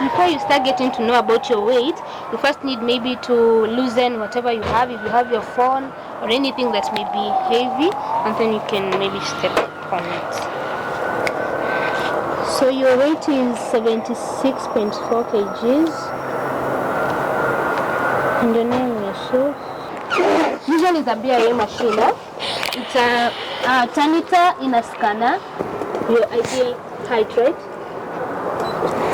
before you start getting to know about your weight, you first need maybe to loosen whatever you have. If you have your phone or anything that may be heavy, and then you can maybe step on it. So your weight is 76.4 kgs. And your name yourself. This one is a BIA machine. It's a thermometer in a scanner. Your ideal height, right?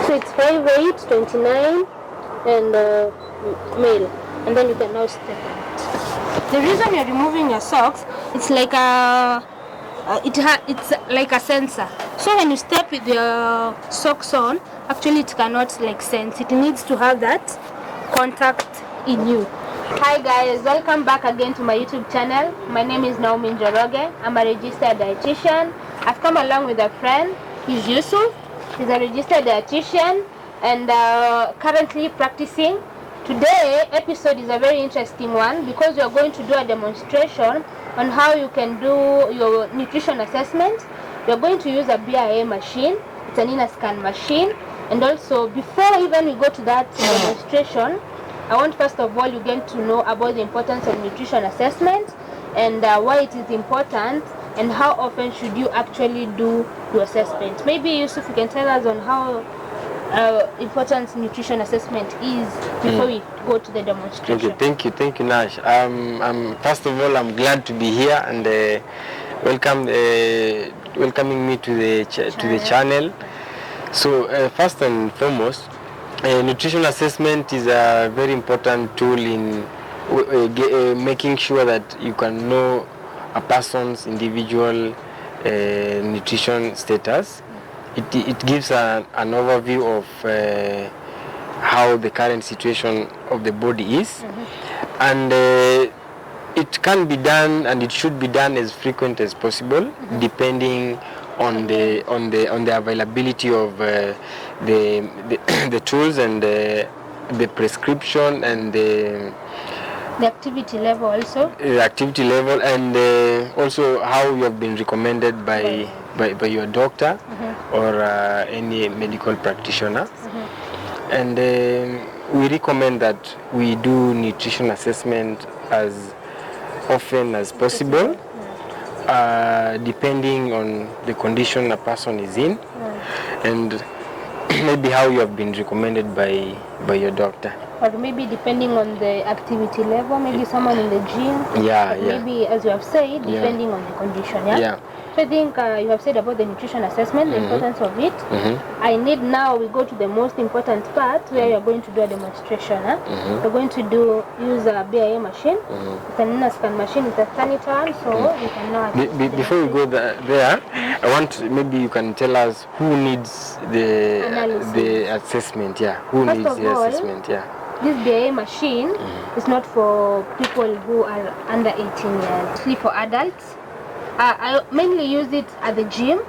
So it's 5'8", 29, and male. And then you can now step on it. The reason you're removing your socks, it's like it's like a sensor. So when you step with your socks on, actually it cannot like sense. It needs to have that contact in you. Hi guys, welcome back again to my YouTube channel. My name is Naomi Njoroge. I'm a registered dietitian. I've come along with a friend. He's Yusuf. He's a registered dietitian and currently practicing. Today episode is a very interesting one because we are going to do a demonstration on how you can do your nutrition assessment. We are going to use a BIA machine. It's an inner scan machine. And also, before even we go to that demonstration, I want first of all you get to know about the importance of nutrition assessment and why it is important and how often should you actually do your assessment. Maybe Yusuf, you can tell us on how important nutrition assessment is before we go to the demonstration. Okay, thank you Nash. First of all, I'm glad to be here and welcoming me to the channel. So first and foremost, nutrition assessment is a very important tool in making sure that you can know a person's individual nutrition status. It gives an overview of how the current situation of the body is, and it can be done and it should be done as frequent as possible, depending on the availability of the tools and the prescription and the activity level also. The activity level and also how you have been recommended by your doctor or any medical practitioner. And we recommend that we do nutrition assessment as often as possible, depending on the condition a person is in, and maybe how you have been recommended by your doctor. Or maybe depending on the activity level, maybe someone in the gym. Maybe, as you have said, depending on the condition. So I think you have said about the nutrition assessment, the importance of it. I need now we go to the most important part where you're going to do a demonstration. We're going to use a BIA machine. It's an inner scan machine. It's a sanitary, so we can now. Before we go there, I want maybe you can tell us who needs the assessment. Who First needs of the all, assessment? This BIA machine is not for people who are under 18 years. It's for adults. I mainly use it at the gym.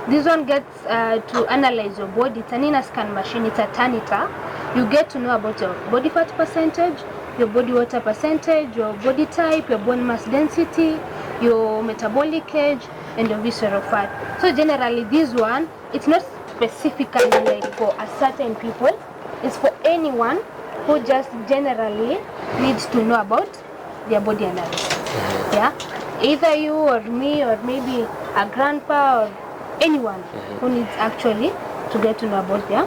This one gets to analyze your body. It's an inner scan machine. It's a thermometer. You get to know about your body fat percentage, your body water percentage, your body type, your bone mass density, your metabolic age, and your visceral fat. So generally this one, it's not specifically like for a certain people. It's for anyone who just generally needs to know about their body analysis. Either you or me or maybe a grandpa or anyone who needs actually to get to know about their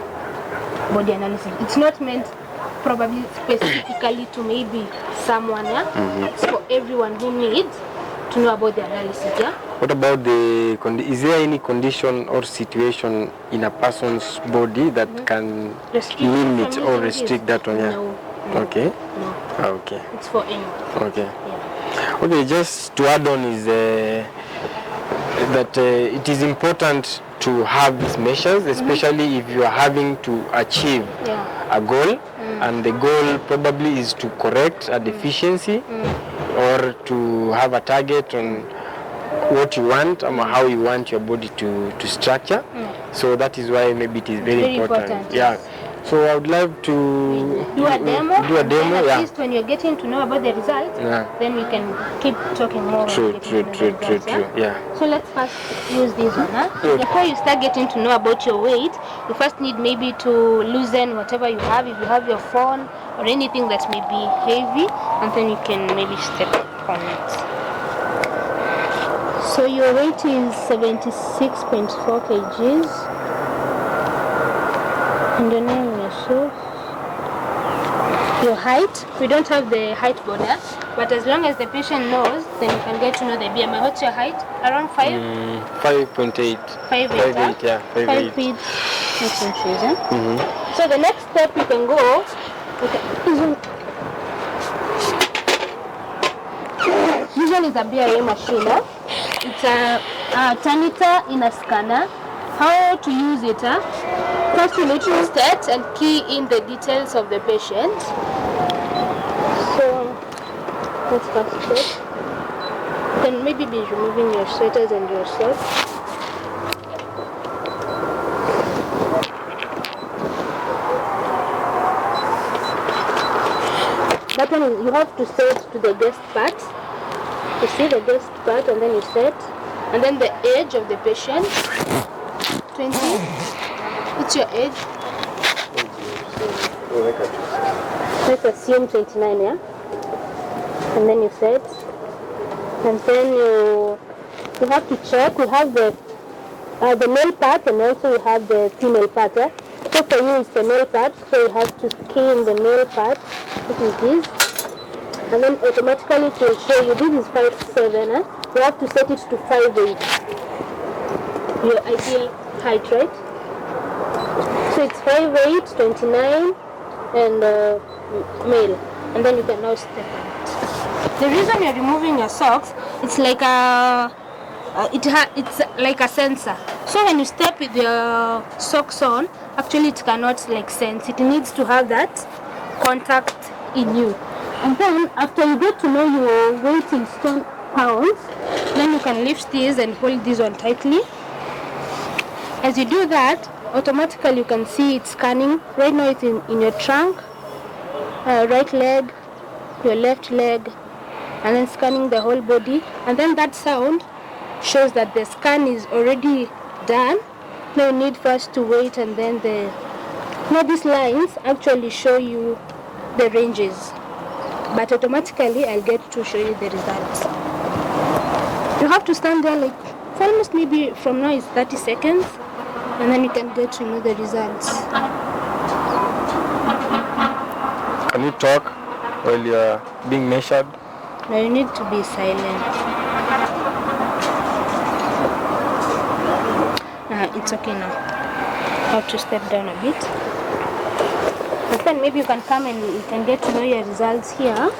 body analysis. It's not meant probably specifically to maybe someone. It's for everyone who needs to know about the analysis. What about is there any condition or situation in a person's body that can limit or restrict that one? No. Okay. No. Okay. It's for anyone. Okay. Okay, just to add on is that it is important to have these measures, especially if you are having to achieve a goal, and the goal probably is to correct a deficiency or to have a target on what you want or how you want your body to structure. So that is why maybe it is very important. So I would love to do a demo. And then at least when you're getting to know about the results, then we can keep talking more. True. Yeah. So let's first use this one. Before you start getting to know about your weight, you first need maybe to loosen whatever you have. If you have your phone or anything that may be heavy, and then you can maybe step on it. So your weight is 76.4 kgs. And your name is yourself. Your height, we don't have the height border, but as long as the patient knows, then you can get to know the BMI. What's your height? Around 5? 5.8. 5'8", yeah. 5'8". 5 feet. So the next step you can go, this one is a BIA machine. It's a turnitin in a scanner. How to use it? First you need to start and key in the details of the patient. So let's first start. You can maybe be removing your sweaters and your socks. That one you have to set to the guest part. You see the guest part, and then you set, and then the age of the patient. 20. What's your age? Let's assume 29, yeah? And then you set. And then you have to check. We have the male part, and also you have the female part. Yeah? So for you it's the male part, so you have to key in the male part, which is this. And then automatically it will show you, this is 5'7". You have to set it to 5'8". Your ideal height, right? So it's 5'8", 29, and male. And then you can now step on it. The reason you're removing your socks, it's like it's like a sensor. So when you step with your socks on, actually it cannot sense. It needs to have that contact in you. And then after you get to know your weight in stone pounds, then you can lift these and hold this one tightly. As you do that, automatically you can see it scanning. Right now it's in your trunk, right leg, your left leg, and then scanning the whole body. And then that sound shows that the scan is already done. Now you need first to wait, and then these lines actually show you the ranges. But automatically I'll get to show you the results. You have to stand there for almost maybe from now it's 30 seconds, and then you can get to know the results. Can you talk while you're being measured? No, you need to be silent. It's okay now. You have to step down a bit. But then maybe you can come and you can get to know your results here.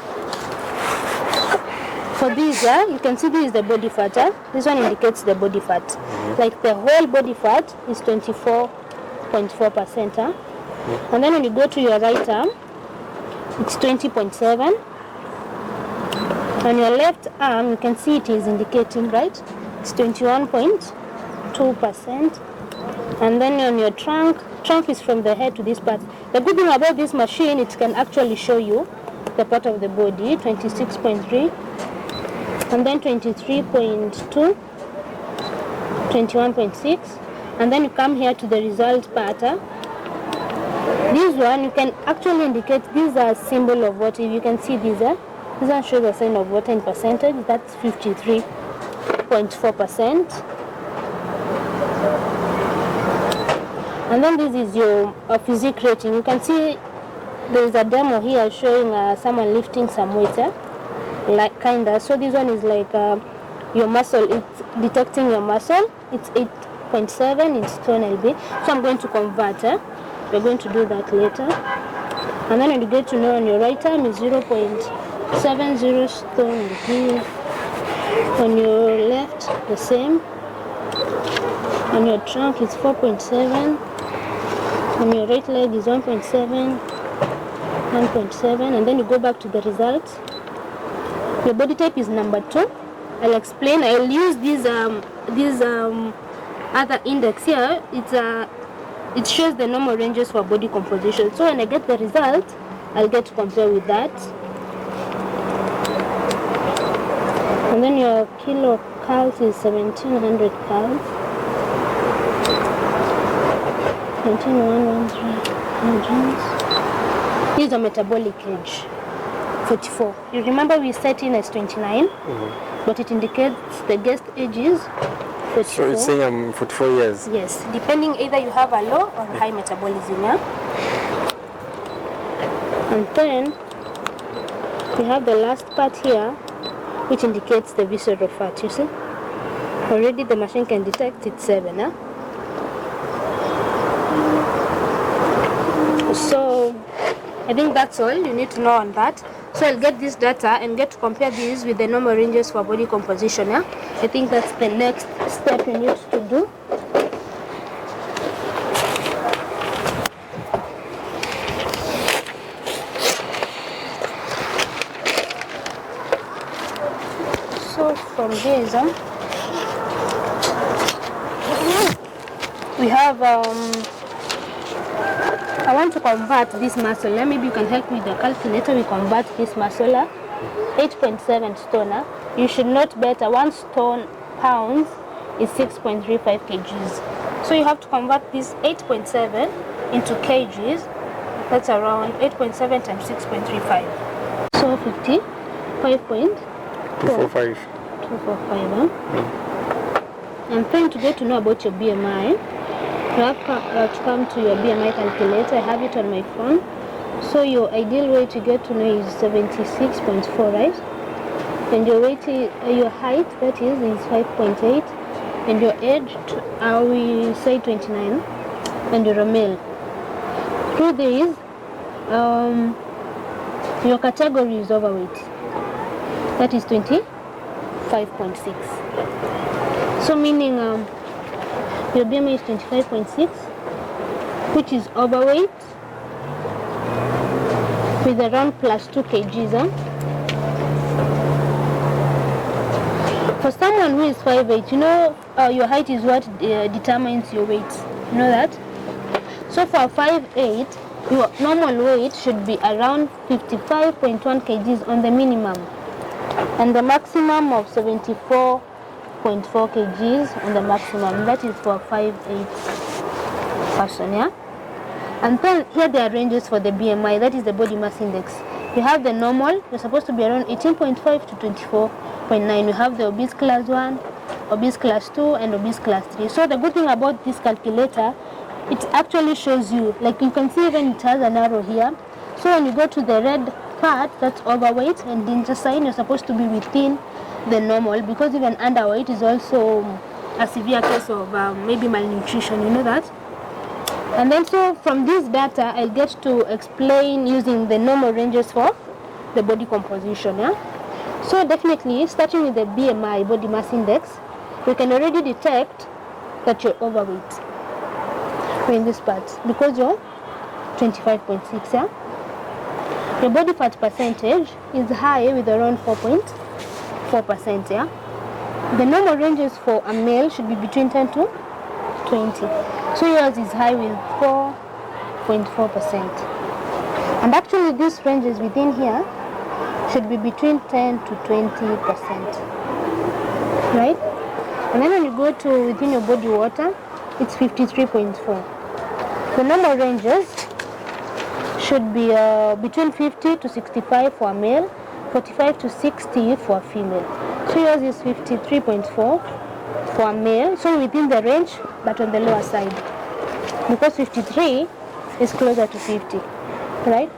For this, you can see this is the body fat. This one indicates the body fat. Like the whole body fat is 24.4%. And then when you go to your right arm, it's 20.7. On your left arm, you can see it is indicating, right? It's 21.2%. And then on your trunk is from the head to this part. The good thing about this machine, it can actually show you the part of the body, 26.3, and then 23.2, 21.6, and then you come here to the result part. This one, you can actually indicate, these are a symbol of water. If you can see these, this one shows a sign of water in percentage, that's 53.4%. And then this is your physique rating. You can see there is a demo here showing someone lifting some weight, So this one is your muscle. It's detecting your muscle. It's 8.7 in stone lb. So I'm going to convert. We're going to do that later. And then when you get to know on your right arm is 0.70 stone lb. On your left, the same. On your trunk is 4.7. On your right leg is 1.7, 1.7, and then you go back to the results. Your body type is number 2. I'll explain. I'll use this other index here. It's it shows the normal ranges for body composition. So when I get the result, I'll get to compare with that. And then your kilocalories is 1700 calories. 19,113 Here's a metabolic age, 44. You remember we set in as 29, but it indicates the guest age is 44. So it's saying I'm 44 years. Yes, depending either you have a low or high metabolism, yeah? And then we have the last part here, which indicates the visceral fat, you see? Already the machine can detect it's 7, huh? So I think that's all you need to know on that. So I'll get this data and get to compare these with the normal ranges for body composition, yeah? I think that's the next step you need to do. So from this, we have I want to convert this muscle. Maybe you can help me with the calculator. We convert this muscle 8.7 stone. You should note better 1 stone pounds is 6.35 kgs. So you have to convert this 8.7 into kgs. That's around 8.7 times 6.35. So 55.245. 245. I'm trying to get to know about your BMI. You have to come to your BMI calculator. I have it on my phone. So your ideal weight to get to know is 76.4, right? And your weight, your height, that is 5.8. And your age, we say 29. And you're a male. Through this, your category is overweight. That is 25.6. So meaning your BMI is 25.6, which is overweight with around plus 2 kgs. For someone who is 5'8", you know your height is what determines your weight. You know that? So for 5'8", your normal weight should be around 55.1 kgs on the minimum, and the maximum of 74.4 kgs on the maximum. That is for 5'8" person, yeah? And then here there are ranges for the BMI, that is the body mass index. You have the normal, you're supposed to be around 18.5 to 24.9. You have the obese class 1, obese class 2, and obese class 3. So the good thing about this calculator, it actually shows you, like you can see even it has an arrow here. So when you go to the red part, that's overweight, and danger sign, you're supposed to be within the normal, because even underweight is also a severe case of maybe malnutrition, you know that? And then so from this data, I'll get to explain using the normal ranges for the body composition, yeah? So definitely, starting with the BMI, body mass index, we can already detect that you're overweight in this part, because you're 25.6, yeah? Your body fat percentage is high with around 4.4%, yeah? The normal ranges for a male should be between 10 to 20. So yours is high with 4.4%. And actually these ranges within here should be between 10 to 20%. Right? And then when you go to within your body water, it's 53.4. The normal ranges should be between 50 to 65 for a male, 45 to 60 for a female. So yours is 53.4 for a male, so within the range but on the lower side, because 53 is closer to 50, right?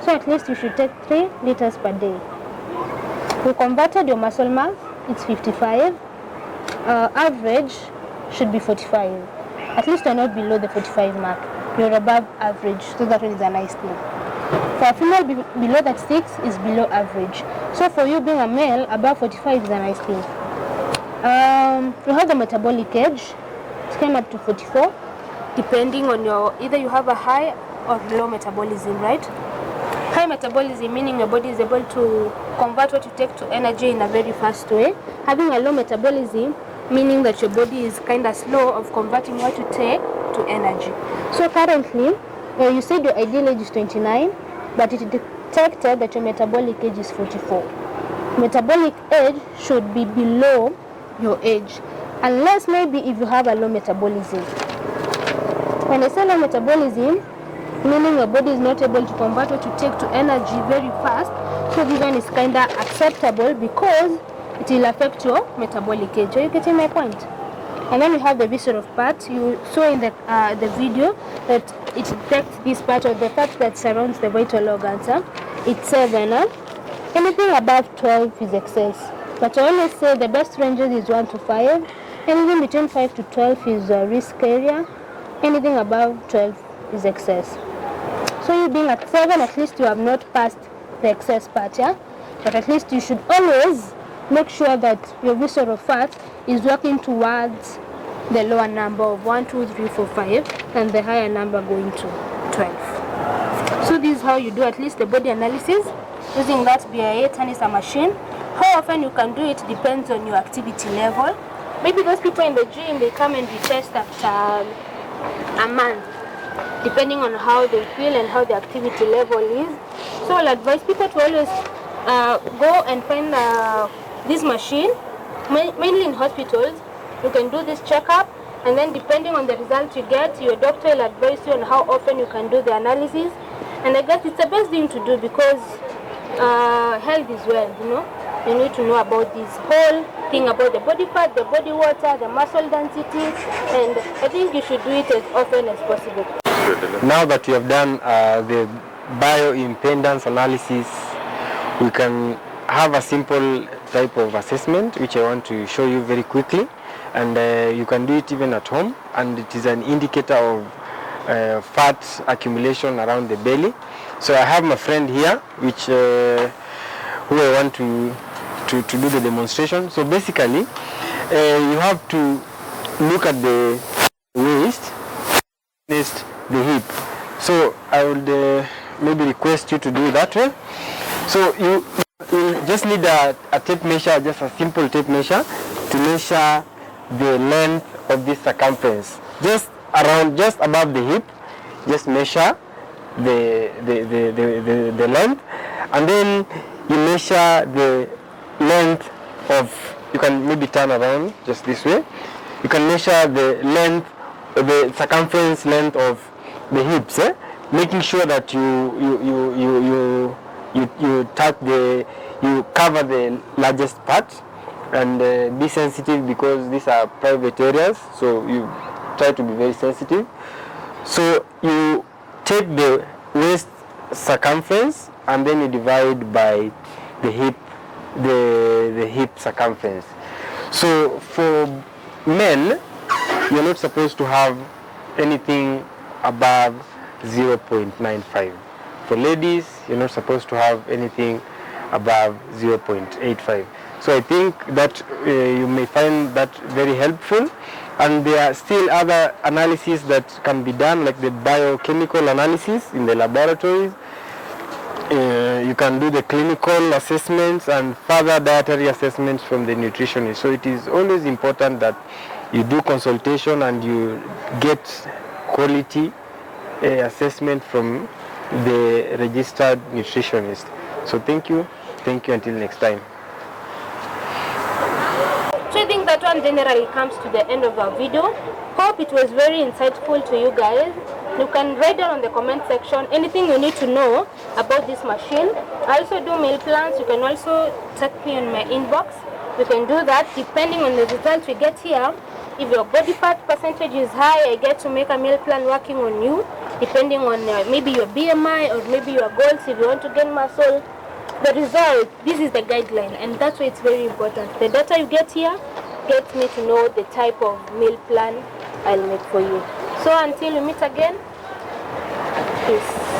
So at least you should take 3 liters per day. We converted your muscle mass, it's 55. Average should be 45. At least you're not below the 45 mark. You're above average, so that one is a nice thing. For a female, below that 6 is below average. So for you being a male, above 45 is a nice thing. You have the metabolic age. It came up to 44, depending on your, either you have a high or low metabolism, right? High metabolism meaning your body is able to convert what you take to energy in a very fast way. Having a low metabolism meaning that your body is kind of slow of converting what you take to to energy. So currently, you said your ideal age is 29, but it detected that your metabolic age is 44. Metabolic age should be below your age, unless maybe if you have a low metabolism. When I say low metabolism, meaning your body is not able to convert what you take to energy very fast, so this one is kind of acceptable because it will affect your metabolic age. Are you getting my point? And then we have the visceral part. You saw in the video that it detects this part of the fat that surrounds the vital organs. It's 7. Anything above 12 is excess. But I always say the best ranges is 1 to 5. Anything between 5 to 12 is a risk area. Anything above 12 is excess. So you being at 7, at least you have not passed the excess part, yeah? But at least you should always make sure that your visceral fat is working towards the lower number of 1, 2, 3, 4, 5, and the higher number going to 12. So this is how you do at least the body analysis using that BIA Tanisa machine. How often you can do it depends on your activity level. Maybe those people in the gym, they come and retest after a month, depending on how they feel and how the activity level is. So I'll advise people to always go and find this machine, mainly in hospitals. You can do this checkup, and then depending on the result you get, your doctor will advise you on how often you can do the analysis. And I guess it's the best thing to do because health is wealth, you know. You need to know about this whole thing about the body fat, the body water, the muscle density, and I think you should do it as often as possible. Now that we have done the bioimpedance analysis, we can have a simple type of assessment which I want to show you very quickly, and you can do it even at home, and it is an indicator of fat accumulation around the belly. So I have my friend here which who I want to do the demonstration. So basically you have to look at the waist, the hip. So I would maybe request you to do that way. So you just need a tape measure, just a simple tape measure, to measure the length of this circumference. Just above the hip, just measure the length, and then you measure the length of, you can maybe turn around just this way, you can measure the length, the circumference length of the hips, making sure that you cover the largest part, and be sensitive because these are private areas, so you try to be very sensitive. So you take the waist circumference and then you divide by the hip, the hip circumference. So for men, you're not supposed to have anything above 0.95. For ladies, you're not supposed to have anything above 0.85. So I think that you may find that very helpful, and there are still other analyses that can be done, like the biochemical analysis in the laboratories. You can do the clinical assessments and further dietary assessments from the nutritionist. So it is always important that you do consultation and you get quality assessment from the registered nutritionist. So thank you until next time. So I think that one generally comes to the end of our video. Hope it was very insightful to you guys. You can write down on the comment section anything you need to know about this machine. I also do meal plans. You can also check me on my inbox. You can do that depending on the results we get here. If your body fat percentage is high, I get to make a meal plan working on you, depending on maybe your BMI or maybe your goals if you want to gain muscle. The result, this is the guideline, and that's why it's very important. The data you get here gets me to know the type of meal plan I'll make for you. So until we meet again, peace.